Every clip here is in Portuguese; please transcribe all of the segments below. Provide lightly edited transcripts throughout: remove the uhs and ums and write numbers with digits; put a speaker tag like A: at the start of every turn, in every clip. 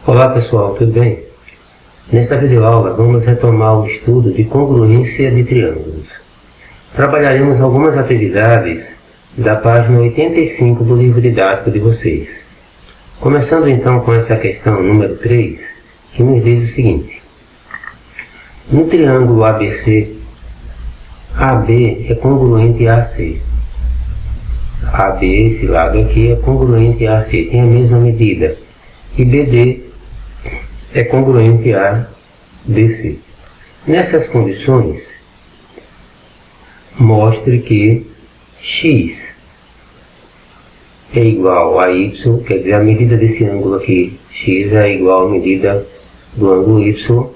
A: Olá pessoal, tudo bem? Nesta videoaula vamos retomar o estudo de congruência de triângulos. Trabalharemos algumas atividades da página 85 do livro didático de vocês. Começando então com essa questão número 3, que nos diz o seguinte. No triângulo ABC, AB é congruente a AC. AB, esse lado aqui, é congruente a AC, tem a mesma medida. E BD é congruente a DC. Nessas condições, mostre que x é igual a y, quer dizer, a medida desse ângulo aqui, x é igual à medida do ângulo y,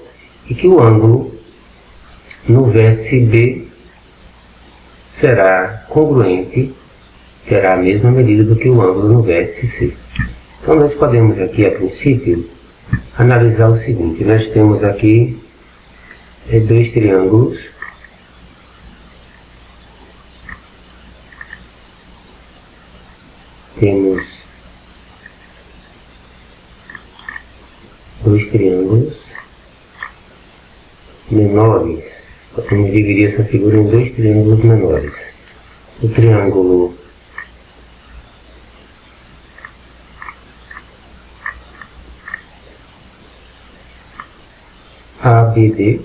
A: e que o ângulo no vértice B será congruente, terá a mesma medida do que o ângulo no vértice C. Então nós podemos aqui, a princípio, analisar o seguinte. Nós temos aqui dois triângulos. Temos dois triângulos menores. Podemos dividir essa figura em dois triângulos menores. O triângulo ABD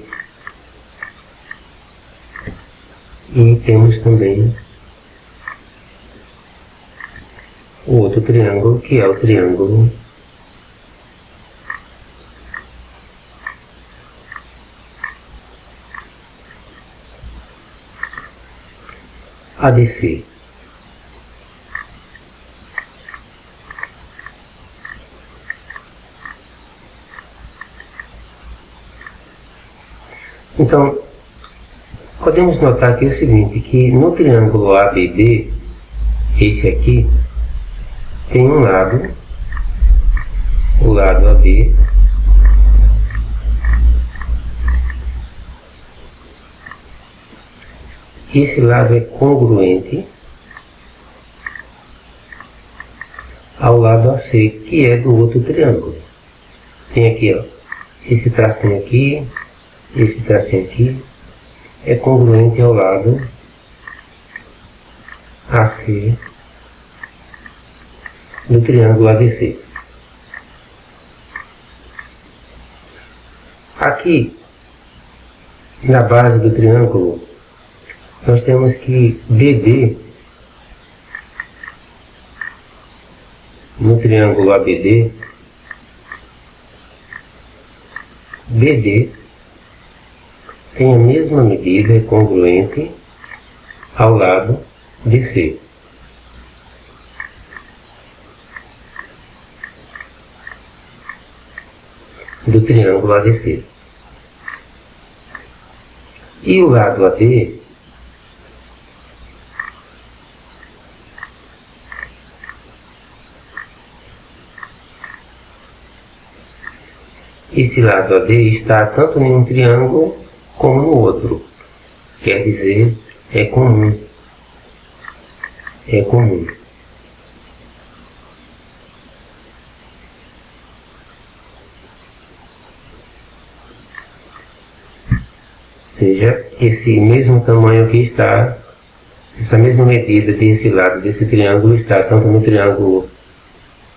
A: e temos também o outro triângulo, que é o triângulo ADC. Então, podemos notar aqui o seguinte, que no triângulo ABD, esse aqui, tem um lado, o lado AB, esse lado é congruente ao lado AC, que é do outro triângulo. Tem aqui, ó, esse tracinho aqui, esse tracinho aqui é congruente ao lado AC do triângulo ABC. Aqui, na base do triângulo, nós temos que BD, no triângulo ABD, BD tem a mesma medida, é congruente ao lado de C. Do triângulo ADC. E o lado AD esse lado AD está tanto em um triângulo como no outro. Quer dizer, é comum. É comum. Ou seja, esse mesmo tamanho aqui está, essa mesma medida desse lado desse triângulo está tanto no triângulo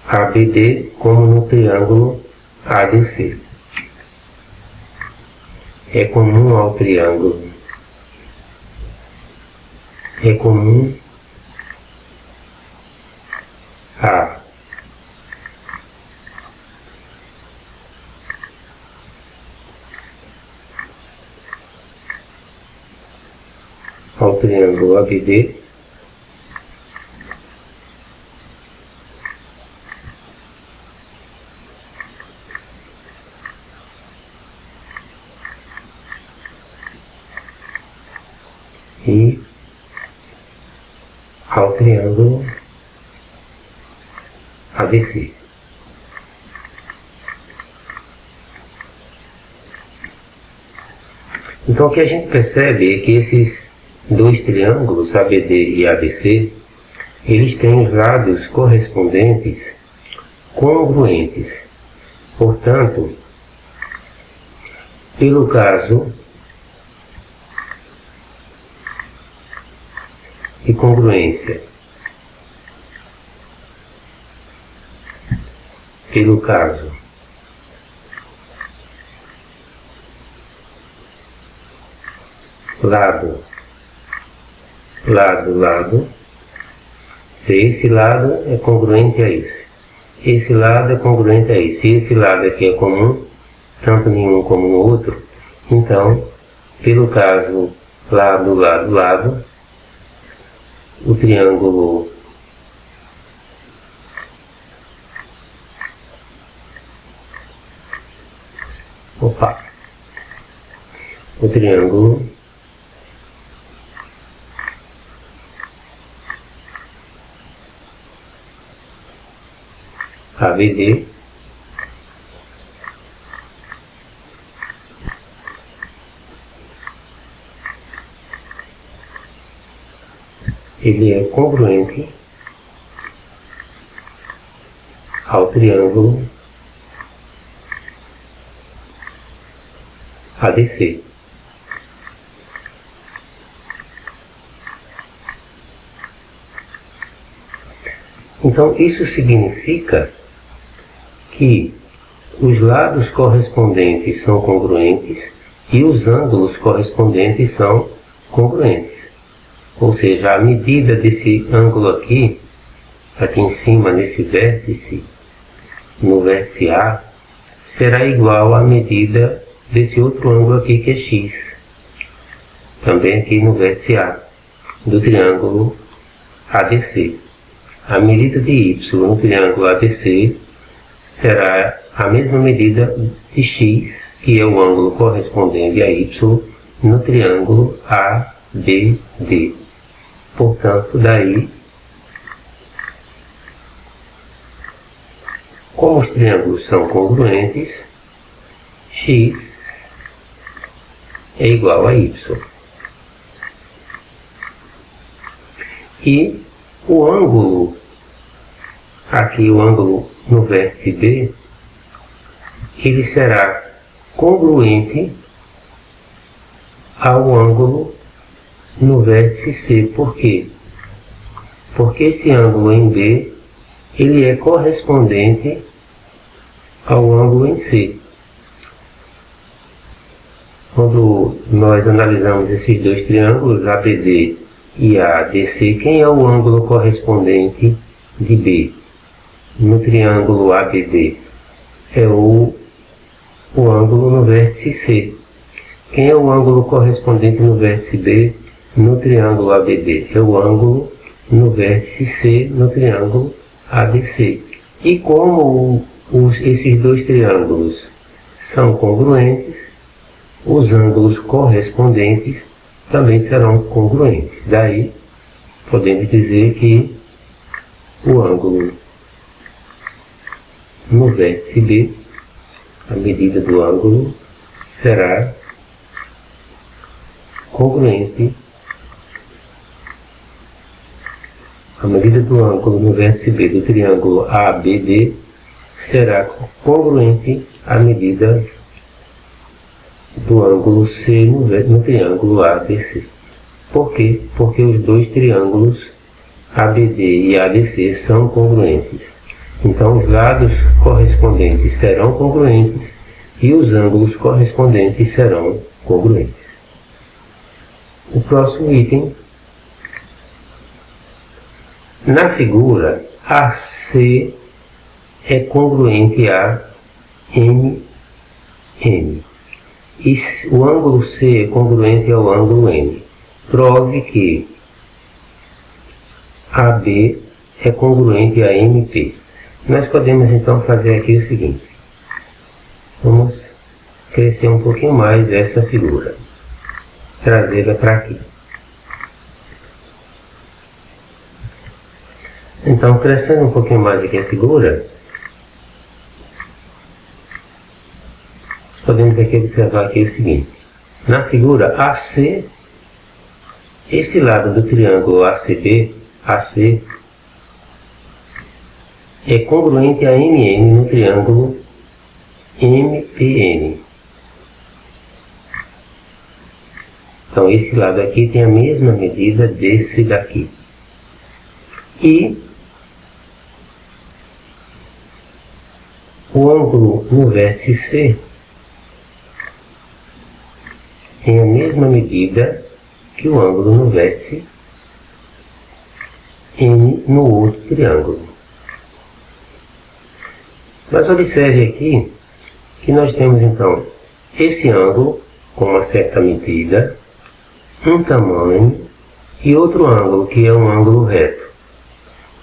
A: ABD como no triângulo ADC. É comum ao triângulo. É comum ao triângulo ABD e ao triângulo ABC. Então o que a gente percebe é que esses dois triângulos, ABD e ABC, eles têm os lados correspondentes congruentes. Portanto, pelo caso de congruência, pelo caso lado, se esse lado é congruente a esse lado é congruente a esse, e esse lado aqui é comum, tanto em um como no outro, então, pelo caso lado, o triângulo ABD ele é congruente ao triângulo ADC. Então, isso significa que os lados correspondentes são congruentes e os ângulos correspondentes são congruentes. Ou seja, a medida desse ângulo aqui em cima, nesse vértice, no vértice A, será igual à medida desse outro ângulo aqui que é x, também aqui no vértice A, do triângulo ADC. A medida de y no triângulo ADC será a mesma medida de x, que é o ângulo correspondente a y, no triângulo ABD. Portanto, daí, como os triângulos são congruentes, x é igual a y. E o ângulo, aqui o ângulo no vértice B, ele será congruente ao ângulo no vértice C. Por quê? Porque esse ângulo em B, ele é correspondente ao ângulo em C. Quando nós analisamos esses dois triângulos, ABD e ADC, quem é o ângulo correspondente de B? No triângulo ABD é o ângulo no vértice C. Quem é o ângulo correspondente no vértice B? No triângulo ABD é o ângulo no vértice C, no triângulo ADC. E como esses dois triângulos são congruentes, os ângulos correspondentes também serão congruentes. Daí, podemos dizer que o ângulo no vértice B, a medida do ângulo será congruente. A medida do ângulo no vértice B do triângulo ABD será congruente à medida do ângulo C no triângulo ABC. Por quê? Porque os dois triângulos ABD e ADC são congruentes. Então, os lados correspondentes serão congruentes e os ângulos correspondentes serão congruentes. O próximo item. Na figura, AC é congruente a MN. E o ângulo C é congruente ao ângulo M. Prove que AB é congruente a MP. Nós podemos então fazer aqui o seguinte. Vamos crescer um pouquinho mais essa figura. Trazê-la para aqui. Então, crescendo um pouquinho mais aqui a figura, podemos aqui observar aqui o seguinte. Na figura AC, esse lado do triângulo ACB, AC, é congruente a MN no triângulo MPN. Então esse lado aqui tem a mesma medida desse daqui. E o ângulo no vértice C tem a mesma medida que o ângulo no vértice N no outro triângulo. Mas observe aqui que nós temos então esse ângulo com uma certa medida, um tamanho e outro ângulo que é um ângulo reto.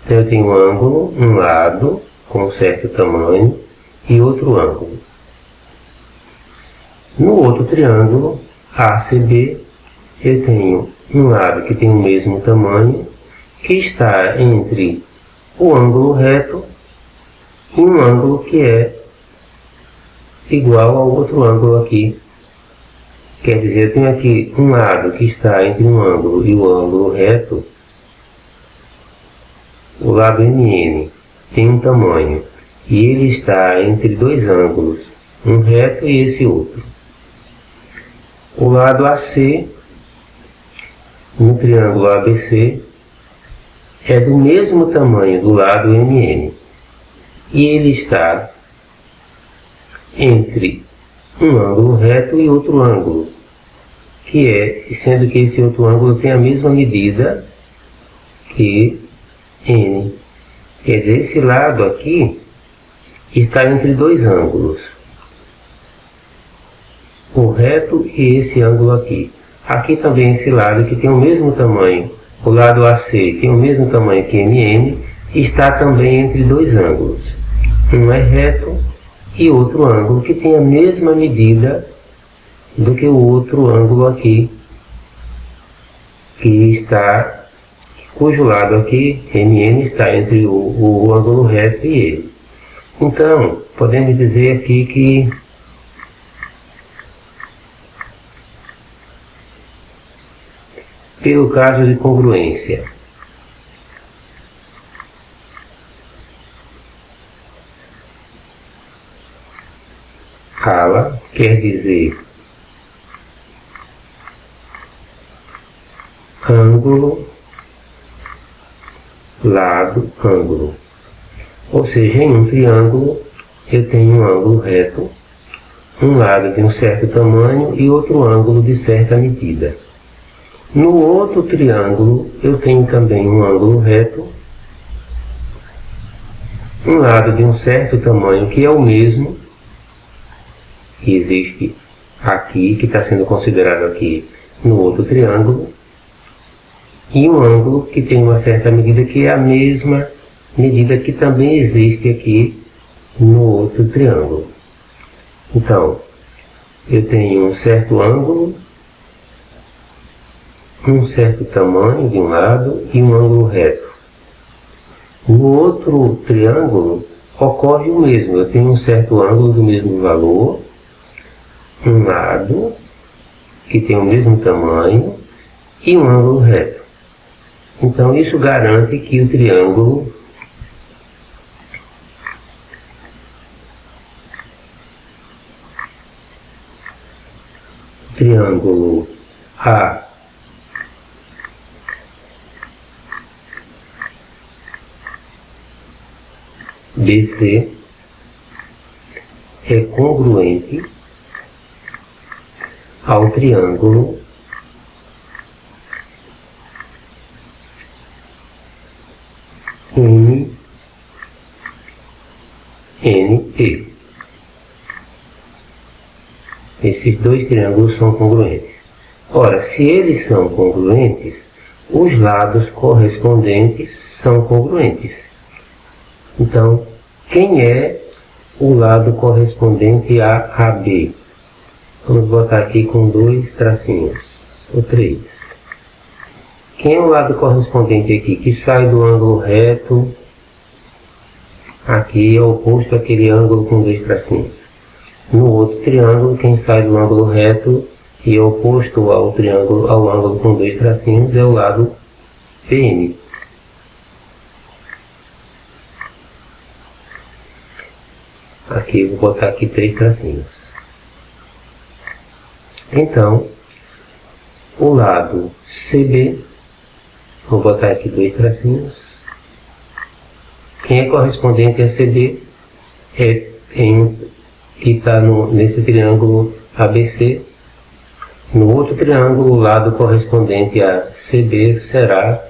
A: Então eu tenho um ângulo, um lado com um certo tamanho e outro ângulo. No outro triângulo ACB eu tenho um lado que tem o mesmo tamanho, que está entre o ângulo reto e um ângulo que é igual ao outro ângulo aqui. Quer dizer, eu tenho aqui um lado que está entre um ângulo e o ângulo reto. O lado MN tem um tamanho e ele está entre dois ângulos, um reto e esse outro. O lado AC, no triângulo ABC, é do mesmo tamanho do lado MN e ele está entre um ângulo reto e outro ângulo, sendo que esse outro ângulo tem a mesma medida que N. Quer dizer, esse lado aqui está entre dois ângulos, o reto e esse ângulo aqui. Aqui também esse lado que tem o mesmo tamanho, o lado AC tem o mesmo tamanho que MN, está também entre dois ângulos. Um é reto e outro ângulo que tem a mesma medida do que o outro ângulo aqui, cujo lado aqui, MN, está entre o ângulo reto e ele. Então, podemos dizer aqui que pelo caso de congruência, ALA quer dizer ângulo, lado, ângulo. Ou seja, em um triângulo eu tenho um ângulo reto, um lado de um certo tamanho e outro ângulo de certa medida. No outro triângulo eu tenho também um ângulo reto, um lado de um certo tamanho que é o mesmo, que existe aqui, que está sendo considerado aqui no outro triângulo, e um ângulo que tem uma certa medida que é a mesma medida que também existe aqui no outro triângulo. Então, eu tenho um certo ângulo, um certo tamanho de um lado e um ângulo reto. No outro triângulo ocorre o mesmo, eu tenho um certo ângulo do mesmo valor, um lado que tem o mesmo tamanho e um ângulo reto. Então isso garante que o triângulo A BC é congruente ao triângulo NP. Esses dois triângulos são congruentes. Ora, se eles são congruentes, os lados correspondentes são congruentes. Então, quem é o lado correspondente a AB? Vamos botar aqui com 2 tracinhos, ou 3. Quem é o lado correspondente aqui, que sai do ângulo reto? Aqui é oposto àquele ângulo com 2 tracinhos. No outro triângulo, quem sai do ângulo reto e é oposto ao ângulo com 2 tracinhos é o lado PN. Aqui Aqui eu vou botar aqui 3 tracinhos. Então, o lado CB, vou botar aqui 2 tracinhos. Quem é correspondente a CB é que está nesse triângulo ABC. No outro triângulo, o lado correspondente a CB será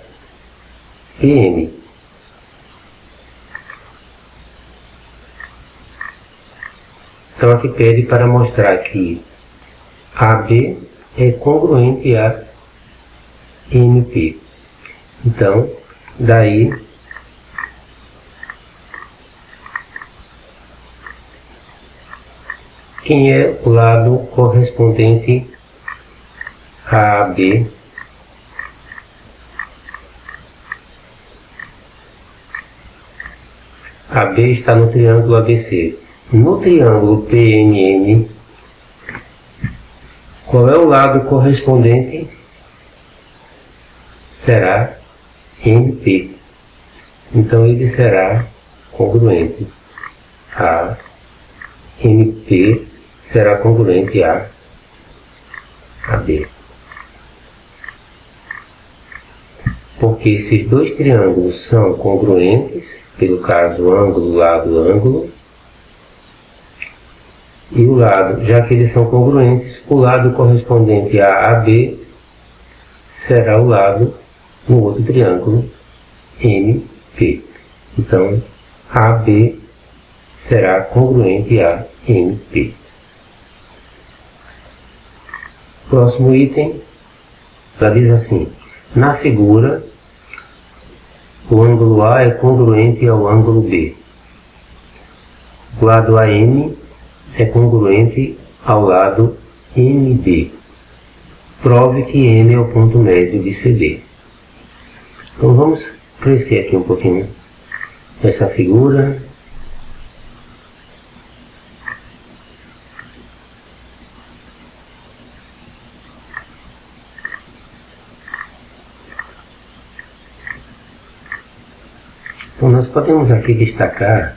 A: PM. Então aqui pede para mostrar que AB é congruente a MP. Então, daí quem é o lado correspondente a AB? AB está no triângulo ABC. No triângulo PNM, qual é o lado correspondente? Será MP. Então ele será congruente a MP, será congruente a AB. Porque esses dois triângulos são congruentes, pelo caso ângulo, lado, ângulo, e o lado, já que eles são congruentes, o lado correspondente a AB será o lado no outro triângulo MP. Então, AB será congruente a MP. Próximo item, ela diz assim: na figura, o ângulo A é congruente ao ângulo B. O lado AM é congruente ao lado MB. Prove que M é o ponto médio de CD. Então vamos crescer aqui um pouquinho essa figura. Então nós podemos aqui destacar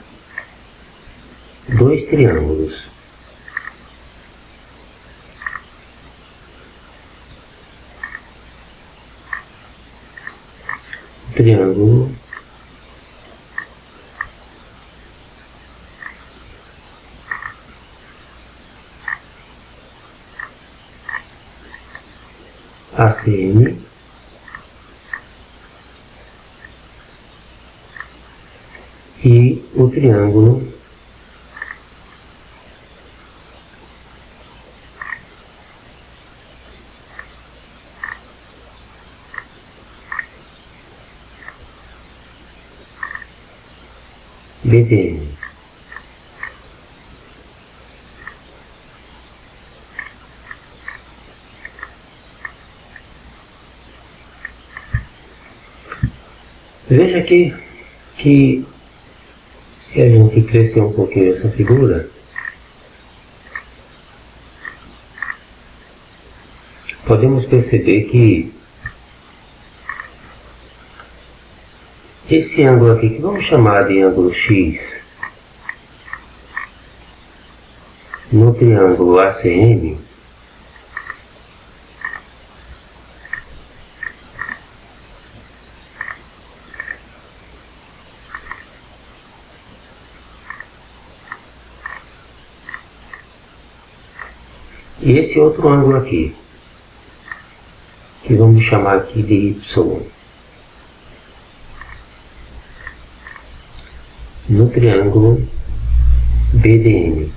A: dois triângulos. Triângulo ACM e o triângulo BDM. Veja aqui que se a gente crescer um pouquinho essa figura, podemos perceber que esse ângulo aqui, que vamos chamar de ângulo X, no triângulo ACM, e esse outro ângulo aqui, que vamos chamar aqui de Y, no triângulo BDM.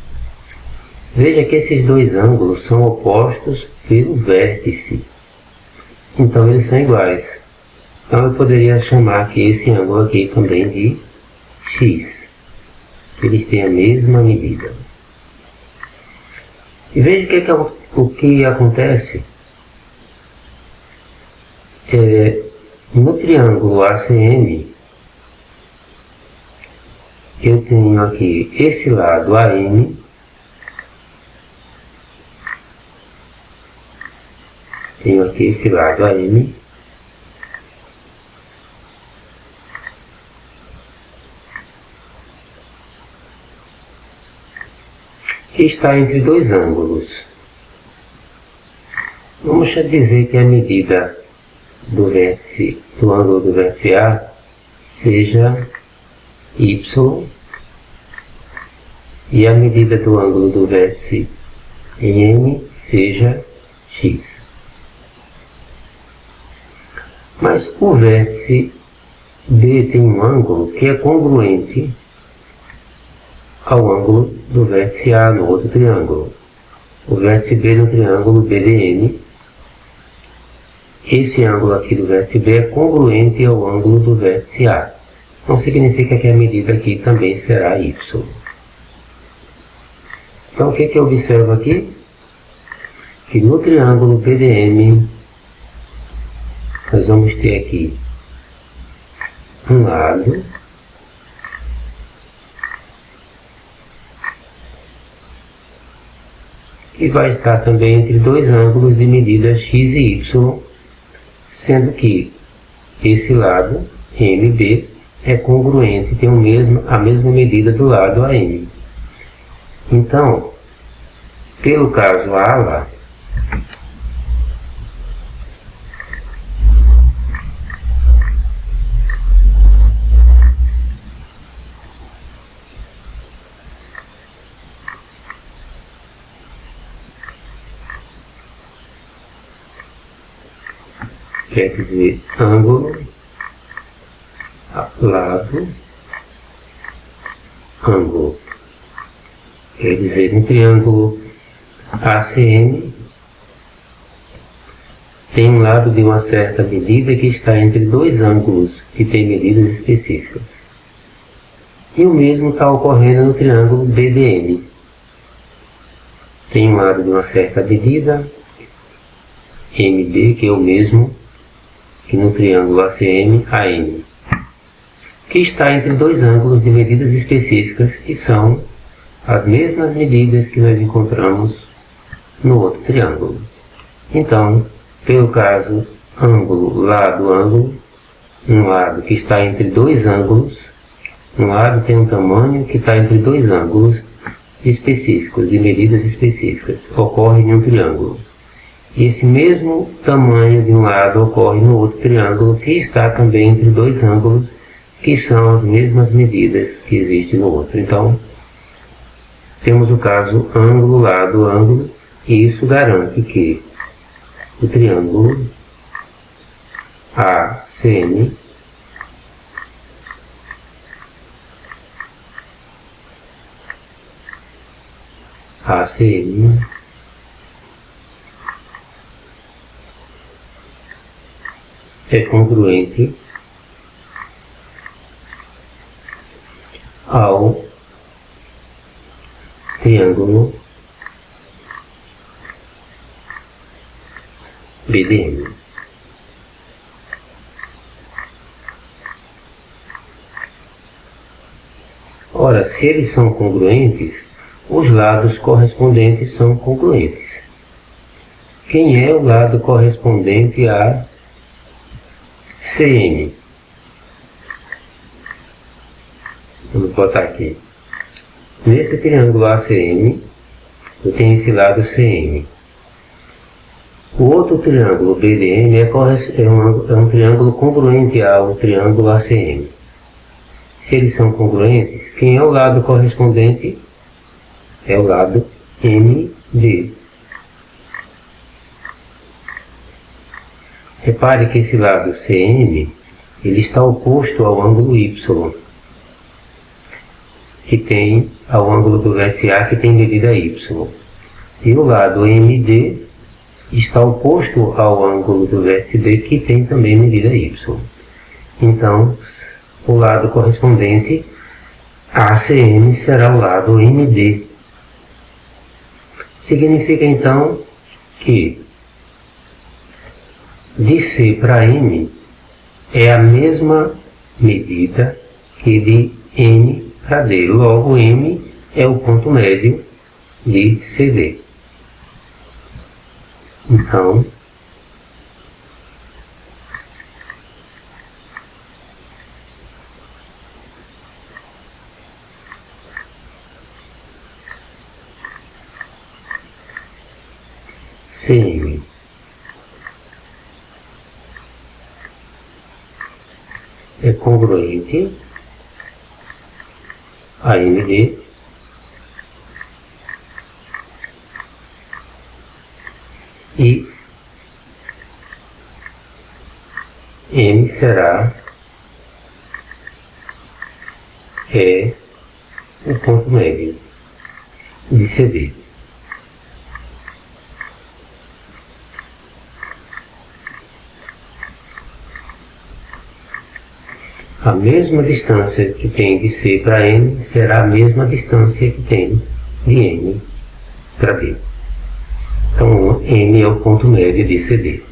A: Veja que esses dois ângulos são opostos pelo vértice, então eles são iguais. Então eu poderia chamar aqui esse ângulo aqui também de X, que eles têm a mesma medida. E veja o que acontece no triângulo ACM. Eu tenho aqui esse lado AM, tenho aqui esse lado AM, que está entre dois ângulos. Vamos dizer que a medida do ângulo do vértice A seja y e a medida do ângulo do vértice em M seja x. Mas o vértice B tem um ângulo que é congruente ao ângulo do vértice A no outro triângulo. O vértice B no triângulo BDM, esse ângulo aqui do vértice B é congruente ao ângulo do vértice A. Então significa que a medida aqui também será y. Então o que eu observo aqui? Que no triângulo BDM nós vamos ter aqui um lado que vai estar também entre dois ângulos de medida x e y, sendo que esse lado, MB, é congruente, tem a mesma medida do lado AM. Então, pelo caso A lá, quer dizer ângulo, lado, ângulo. Quer dizer, um triângulo ACM tem um lado de uma certa medida que está entre dois ângulos que têm medidas específicas. E o mesmo está ocorrendo no triângulo BDM. Tem um lado de uma certa medida, MB, que é o mesmo que no triângulo ACM, AM, que está entre dois ângulos de medidas específicas que são as mesmas medidas que nós encontramos no outro triângulo. Então, pelo caso ângulo, lado, ângulo, um lado que está entre dois ângulos, um lado tem um tamanho que está entre dois ângulos específicos, de medidas específicas, ocorre em um triângulo. E esse mesmo tamanho de um lado ocorre no outro triângulo que está também entre dois ângulos que são as mesmas medidas que existem no outro. Então, temos o caso ângulo, lado, ângulo, e isso garante que o triângulo ACM é congruente ao triângulo BDM. Ora, se eles são congruentes, os lados correspondentes são congruentes. Quem é o lado correspondente a CM? Vamos botar aqui. Nesse triângulo ACM, eu tenho esse lado CM. O outro triângulo BDM é um triângulo congruente ao triângulo ACM. Se eles são congruentes, quem é o lado correspondente? É o lado MD. Repare que esse lado CM, ele está oposto ao ângulo Y, que tem ao ângulo do vértice A, que tem medida Y. E o lado MD está oposto ao ângulo do vértice B, que tem também medida Y. Então, o lado correspondente a ACM será o lado MD. Significa então que de C para M é a mesma medida que de N para D. Logo, M é o ponto médio de CD. Então, congruente a MD e M será o ponto médio de CD. A mesma distância que tem de C para M será a mesma distância que tem de M para D. Então, M é o ponto médio de CD.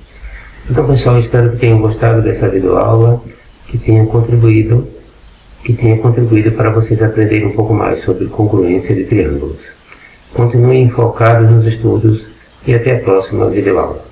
A: Então, pessoal, espero que tenham gostado dessa videoaula, que tenha contribuído para vocês aprenderem um pouco mais sobre congruência de triângulos. Continuem focados nos estudos e até a próxima videoaula.